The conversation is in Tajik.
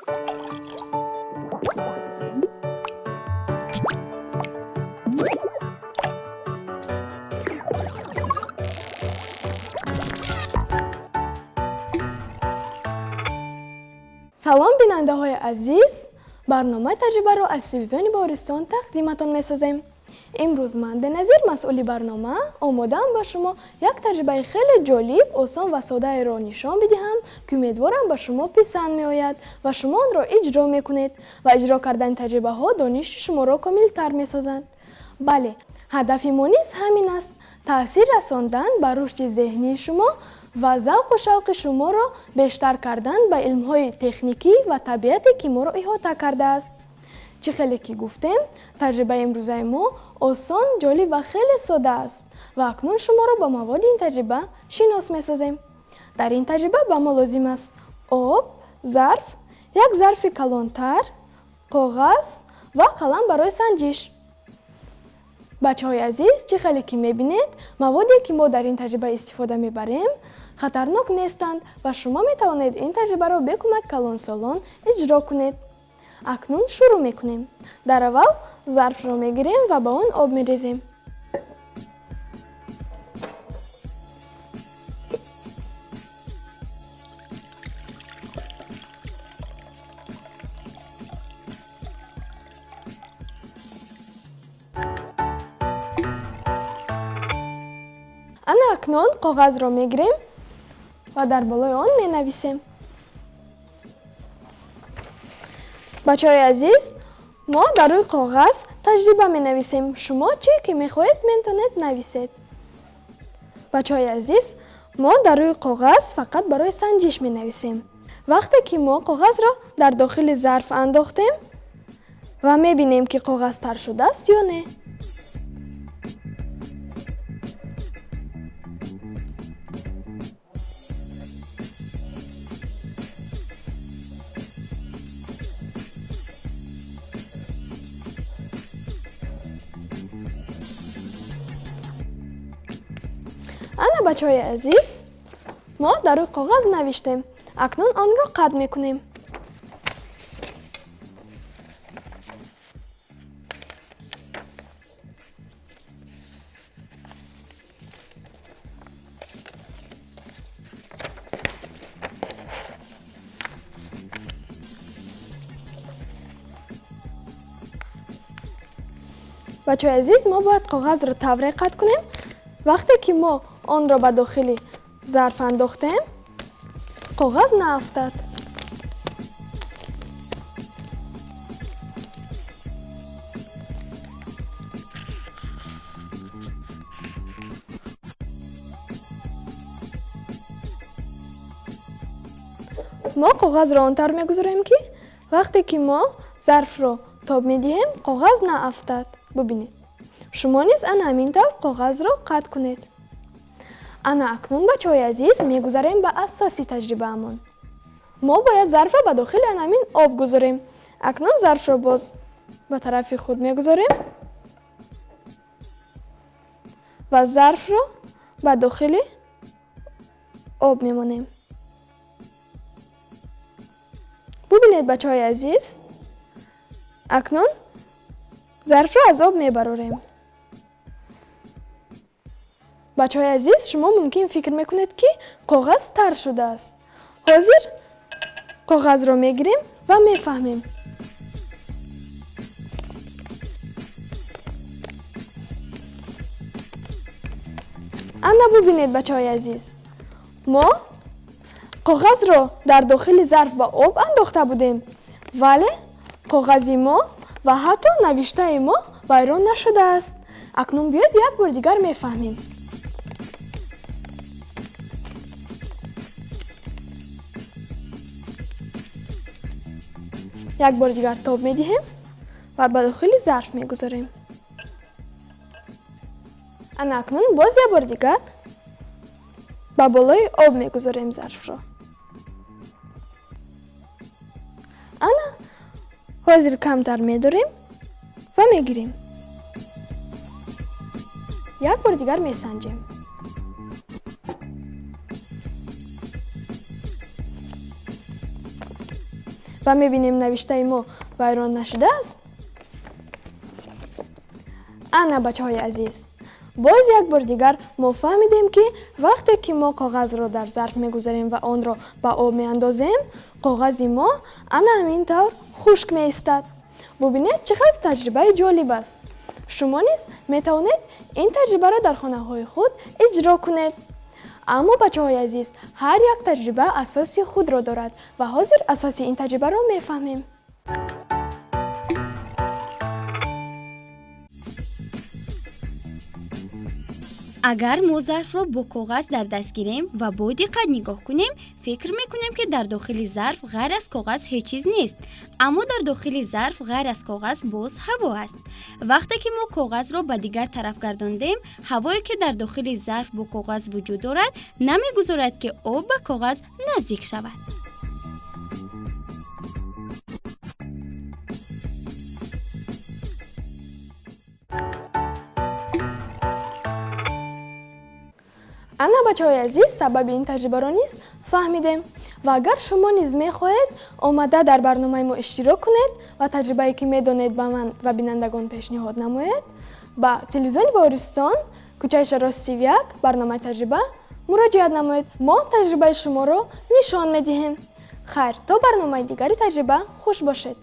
салом бинандаҳои азиз, барномаи таҷрибаро аз телевизиони Бористон тақдиматон месозем. имрӯз ман Беназир, масъули барнома, омодаам ба шумо як таҷрибаи хеле ҷолиб, осон ва соддаеро нишон бидиҳам, ки умедворам ба шумо писанд меояд ва шумо онро иҷро мекунед ва иҷро кардани таҷрибаҳо дониши шуморо комилтар месозанд. бале, ҳадафи мо низ ҳамин аст: таъсир расондан ба рушди зеҳнии шумо ва завқу шавқи шуморо бештар кардан ба илмҳои техникӣ ва табиате, ки моро иҳота кардааст. чӣ хеле ки гуфтем, таҷрибаи имрӯзаи мо осон, ҷолиб ва хеле содда аст ва акнун шуморо ба маводи ин таҷриба шинос месозем. дар ин таҷриба ба мо лозим аст об, зарф, як зарфи калонтар, коғаз ва қалам барои санҷиш. бачаҳои азиз, чӣ хеле ки мебинед, маводе ки мо дар ин таҷриба истифода мебарем хатарнок нестанд ва шумо метавонед ин таҷрибаро бекӯмак калонсолон иҷро кунед. акнун шурӯъ мекунем. дар аввал зарфро мегирем ва ба он об мерезем. ана акнун коғазро мегирем ва дар болои он менависем. бачаҳои азиз, мо дар рӯи коғаз таҷриба менависем. шумо чӣ ки мехоҳед метавонед нависед. бачаҳои азиз, мо дар рӯи коғаз фақат барои санҷиш менависем. вақте ки мо коғазро дар дохили зарф андохтем ва мебинем ки коғаз тар шудааст ё не. ана бачаҳои азиз, мо дар рӯи коғаз навиштем. акнун онро қатъ мекунем. бачаҳои азиз, мо бояд коғазро тавре қатъ кунем. вақте ки мо онро ба дохили зарф андохтем, коғаз наафтад. мо коғазро он тавр мегузорем ки вақте ки мо зарфро тоб медиҳем, коғаз наафтад. бубинед, шумо низ ана ҳамин тавр коғазро қатъ кунед. ана акнун бачаҳои азиз, мегузарем ба асоси таҷрибаамон. мо бояд зарфро ба дохили ана ҳамин об гузорем. акнун зарфро боз ба тарафи худ мегузорем ва зарфро ба дохили об мемонем. бубинед бачаҳои азиз, акнун зарфро аз об мебарорем. бачаҳои азиз, шумо мумкин фикр мекунед ки коғаз тар шудааст. ҳозир коғазро мегирем ва мефаҳмем. ана бубинед бачаҳои азиз, мо коғазро дар дохили зарф ба об андохта будем, вале коғази мо ва ҳатто навиштаи мо вайрон нашудааст. акнун биёед як бор дигар мефаҳмем. як бор дигар тоб медиҳем ва ба дохили зарф мегузорем. ана акнун боз як бор дигар ба болои об мегузорем зарфро. ана ҳозир камтар медорем ва мегирем. як бор дигар месанҷем. ва мебинем навиштаи мо вайрон нашудааст? ана бачаҳои азиз, боз як бор дигар мо фаҳмидем ки вақте ки мо коғазро дар зарф мегузарем ва онро ба об меандозем, коғази мо ана ҳамин тавр хушк меистад. бубинед чӣ қадр таҷрибаи ҷолиб аст. шумо низ метавонед ин таҷрибаро дар хонаҳои худ иҷро кунед. аммо бачаҳои азиз, ҳар як таҷриба асоси худро дорад ва ҳозир асоси ин таҷрибаро мефаҳмем. агар мо зарфро бо коғаз дар даст гирем ва бо диққат нигоҳ кунем, фикр мекунем ки дар дохили зарф ғайр аз коғаз ҳеҷ чиз нест. аммо дар дохили зарф ғайр аз коғаз боз ҳаво аст. вақте ки мо коғазро ба дигар тараф гардондем, ҳавое ки дар дохили зарф бо коғаз вуҷуд дорад, намегузорад ки об ба коғаз наздик шавад. ана бачаҳои азиз, сабаби ин таҷрибаро низ фаҳмидем ва агар шумо низ мехоҳед омада дар барномаи мо иштирок кунед ва таҷрибае ки медонед ба ман ва бинандагон пешниҳод намоед, ба телевизиони Бористон, кӯчаи Шароз 31, барномаи таҷриба муроҷиат намоед. мо таҷрибаи шуморо нишон медиҳем. хайр, то барномаи дигари таҷриба хуш бошед.